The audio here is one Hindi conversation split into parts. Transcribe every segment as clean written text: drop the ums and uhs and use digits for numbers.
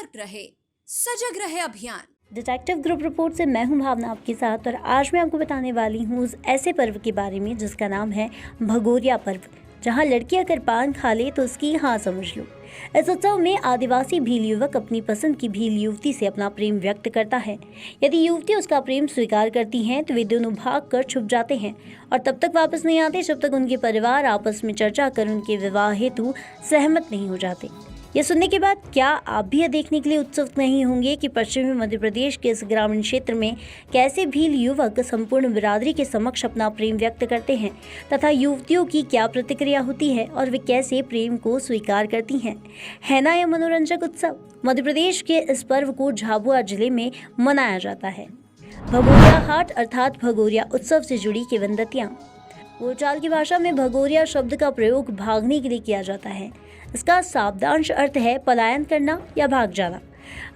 सतर्क रहे, सजग रहे अभियान। डिटेक्टिव ग्रुप रिपोर्ट से मैं हूं भावना आपके साथ और आज मैं आपको बताने वाली हूं उस ऐसे पर्व के बारे में जिसका नाम है भगोरिया पर्व, जहां लड़की अगर पान खा ले तो उसकी हाँ समझ लो। इस उत्सव में आदिवासी भील युवक अपनी पसंद की भील युवती से अपना प्रेम व्यक्त करता है। यदि युवती उसका प्रेम स्वीकार करती हैं तो वे दोनों भाग कर छुप जाते हैं और तब तक वापस नहीं आते जब तक उनके परिवार आपस में चर्चा कर उनके विवाह हेतु सहमत नहीं हो जाते। ये सुनने के बाद क्या आप भी यह देखने के लिए उत्सुक नहीं होंगे कि पश्चिमी मध्य प्रदेश के इस ग्रामीण क्षेत्र में कैसे भील युवक संपूर्ण बिरादरी के समक्ष अपना प्रेम व्यक्त करते हैं तथा युवतियों की क्या प्रतिक्रिया होती है और वे कैसे प्रेम को स्वीकार करती हैं। है ना यह मनोरंजक उत्सव। मध्य प्रदेश के इस पर्व को झाबुआ जिले में मनाया जाता है। भगोरिया हाट अर्थात भगोरिया उत्सव से जुड़ी किंवदंतियां। बोलचाल की भाषा में भगोरिया शब्द का प्रयोग भागने के लिए किया जाता है। इसका शाब्दांश अर्थ है पलायन करना या भाग जाना,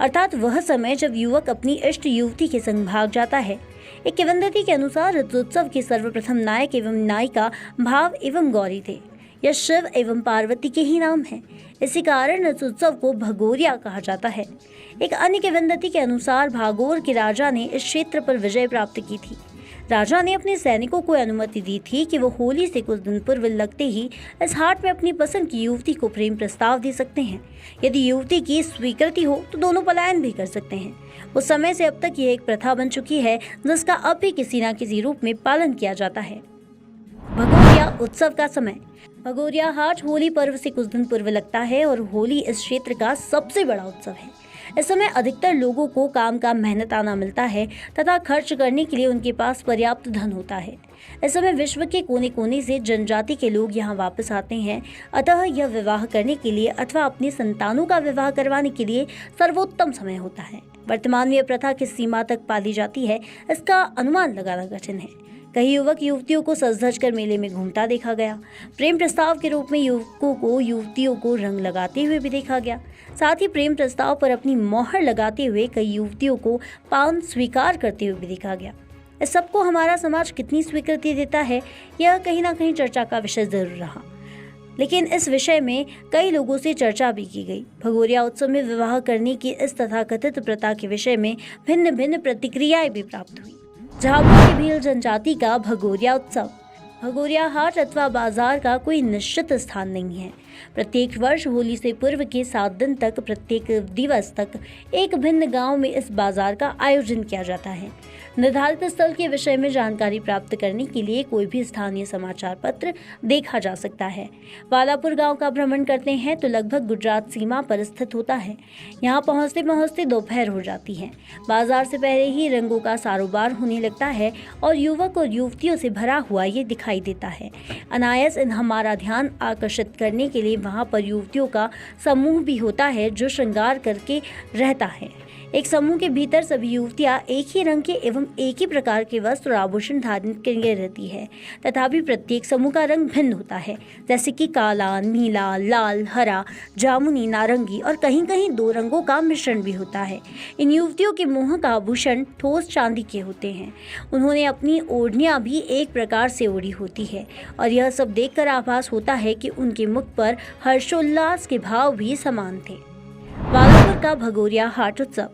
अर्थात वह समय जब युवक अपनी इष्ट युवती के संग भाग जाता है। एक किंवदंती के अनुसार इस उत्सव के सर्वप्रथम नायक एवं नायिका भाव एवं गौरी थे। यह शिव एवं पार्वती के ही नाम है। इसी कारण इस उत्सव को भगोरिया कहा जाता है। एक अन्य किंवदंती के अनुसार भागोर के राजा ने इस क्षेत्र पर विजय प्राप्त की थी। राजा ने अपने सैनिकों को अनुमति दी थी कि वो होली से कुछ दिन पूर्व लगते ही इस हाट में अपनी पसंद की युवती को प्रेम प्रस्ताव दे सकते हैं। यदि युवती की स्वीकृति हो तो दोनों पलायन भी कर सकते हैं। उस समय से अब तक यह एक प्रथा बन चुकी है जिसका अब भी किसी न किसी रूप में पालन किया जाता है। भगोरिया उत्सव का समय। भगोरिया हाट होली पर्व से कुछ दिन पूर्व लगता है और होली इस क्षेत्र का सबसे बड़ा उत्सव है। इस समय अधिकतर लोगों को काम का मेहनताना मिलता है तथा खर्च करने के लिए उनके पास पर्याप्त धन होता है। इस समय विश्व के कोने कोने से जनजाति के लोग यहाँ वापस आते हैं, अतः यह विवाह करने के लिए अथवा अपनी संतानों का विवाह करवाने के लिए सर्वोत्तम समय होता है। वर्तमान में यह प्रथा किस सीमा तक पाली जाती है इसका अनुमान लगाना कठिन है। कई युवक युवतियों को सज धज कर मेले में घूमता देखा गया। प्रेम प्रस्ताव के रूप में युवकों को युवतियों को रंग लगाते हुए भी देखा गया। साथ ही प्रेम प्रस्ताव पर अपनी मोहर लगाते हुए कई युवतियों को पान स्वीकार करते हुए भी देखा गया। इस सबको हमारा समाज कितनी स्वीकृति देता है, यह कहीं ना कहीं चर्चा का विषय जरूर रहा, लेकिन इस विषय में कई लोगों से चर्चा भी की गई। भगोरिया उत्सव में विवाह करने की इस तथाकथित प्रथा के विषय में भिन्न भिन्न प्रतिक्रियाएं भी प्राप्त हुई। झाबुआ की भील जनजाति का भगोरिया उत्सव। भगोरिया हाट अथवा बाजार का कोई निश्चित स्थान नहीं है। प्रत्येक वर्ष होली से पूर्व के 7 दिन तक प्रत्येक दिवस तक एक भिन्न गांव में इस बाजार का आयोजन किया जाता है। निर्धारित स्थल के विषय में जानकारी प्राप्त करने के लिए कोई भी स्थानीय समाचार पत्र देखा जा सकता है। वालापुर गांव का भ्रमण करते हैं तो लगभग गुजरात सीमा पर स्थित होता है। यहाँ पहुँचते पहुँचते दोपहर हो जाती है। बाजार से पहले ही रंगों का कारोबार होने लगता है और युवक और युवतियों से भरा हुआ ये दिखाई देता है। अनायास हमारा ध्यान आकर्षित करने के लिए वहाँ पर युवतियों का समूह भी होता है जो श्रृंगार करके रहता है। एक समूह के भीतर सभी युवतियां एक ही रंग के एवं एक ही प्रकार के वस्त्र और आभूषण धारण किए रहती है, तथापि प्रत्येक समूह का रंग भिन्न होता है, जैसे कि काला, नीला, लाल, हरा, जामुनी, नारंगी और कहीं कहीं 2 रंगों का मिश्रण भी होता है। इन युवतियों के मुंह का आभूषण ठोस चांदी के होते हैं। उन्होंने अपनी ओढ़नियां भी एक प्रकार से ओढ़ी होती है और यह सब देखकर आभास होता है कि उनके मुख पर हर्षोल्लास के भाव भी समान थे। वालापुर का भगोरिया हाट उत्सव।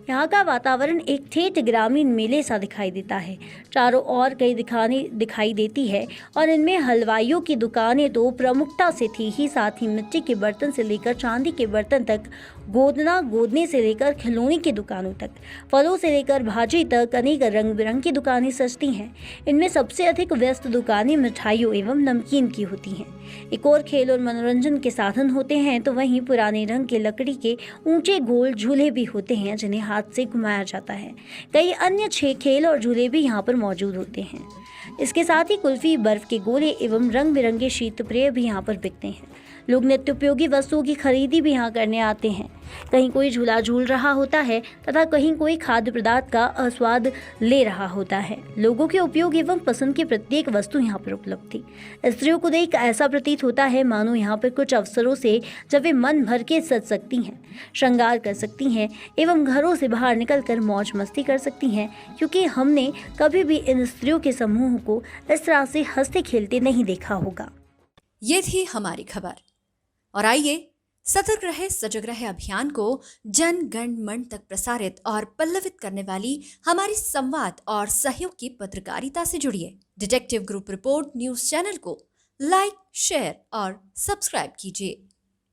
यहाँ का वातावरण एक ठेठ ग्रामीण मेले सा दिखाई देता है। चारों ओर कई दुकानें दिखाई देती है और इनमें हलवाइयों की दुकानें तो प्रमुखता से थी ही, साथ ही मिट्टी के बर्तन से लेकर चांदी के बर्तन तक, गोदने से लेकर खिलौने की दुकानों तक, फलों से लेकर भाजी तक अनेक रंग बिरंगी दुकानें सजती हैं। इनमें सबसे अधिक व्यस्त दुकानें मिठाइयों एवं नमकीन की होती हैं। एक और खेल और मनोरंजन के साधन होते हैं तो वहीं पुराने रंग के लकड़ी के ऊंचे गोल झूले भी होते हैं जिन्हें हाथ से घुमाया जाता है। कई अन्य 6 खेल और झूले भी यहाँ पर मौजूद होते हैं। इसके साथ ही कुल्फी, बर्फ के गोले एवं रंग बिरंगे शीतपेय भी यहाँ पर बिकते हैं। लोग नित्य उपयोगी वस्तुओं की खरीदी भी यहाँ करने आते हैं। कहीं कोई झूला झूल रहा होता है तथा कहीं कोई खाद्य पदार्थ का आस्वाद ले रहा होता है। लोगों के उपयोग एवं पसंद की प्रत्येक वस्तु यहाँ पर उपलब्ध थी। स्त्रियों को देख ऐसा प्रतीत होता है मानो यहाँ पर कुछ अवसरों से जब वे मन भर के सज सकती हैं, श्रृंगार कर सकती हैं एवं घरों से बाहर निकलकर मौज मस्ती कर सकती हैं, क्योंकि हमने कभी भी इन स्त्रियों के समूह को इस तरह से हंसते खेलते नहीं देखा होगा। ये थी हमारी खबर और आइए सतर्क रहे सजग रहे अभियान को जन गण मन तक प्रसारित और पल्लवित करने वाली हमारी संवाद और सहयोग की पत्रकारिता से जुड़िए। Detective group report news channel को लाइक, शेयर और सब्सक्राइब कीजिए।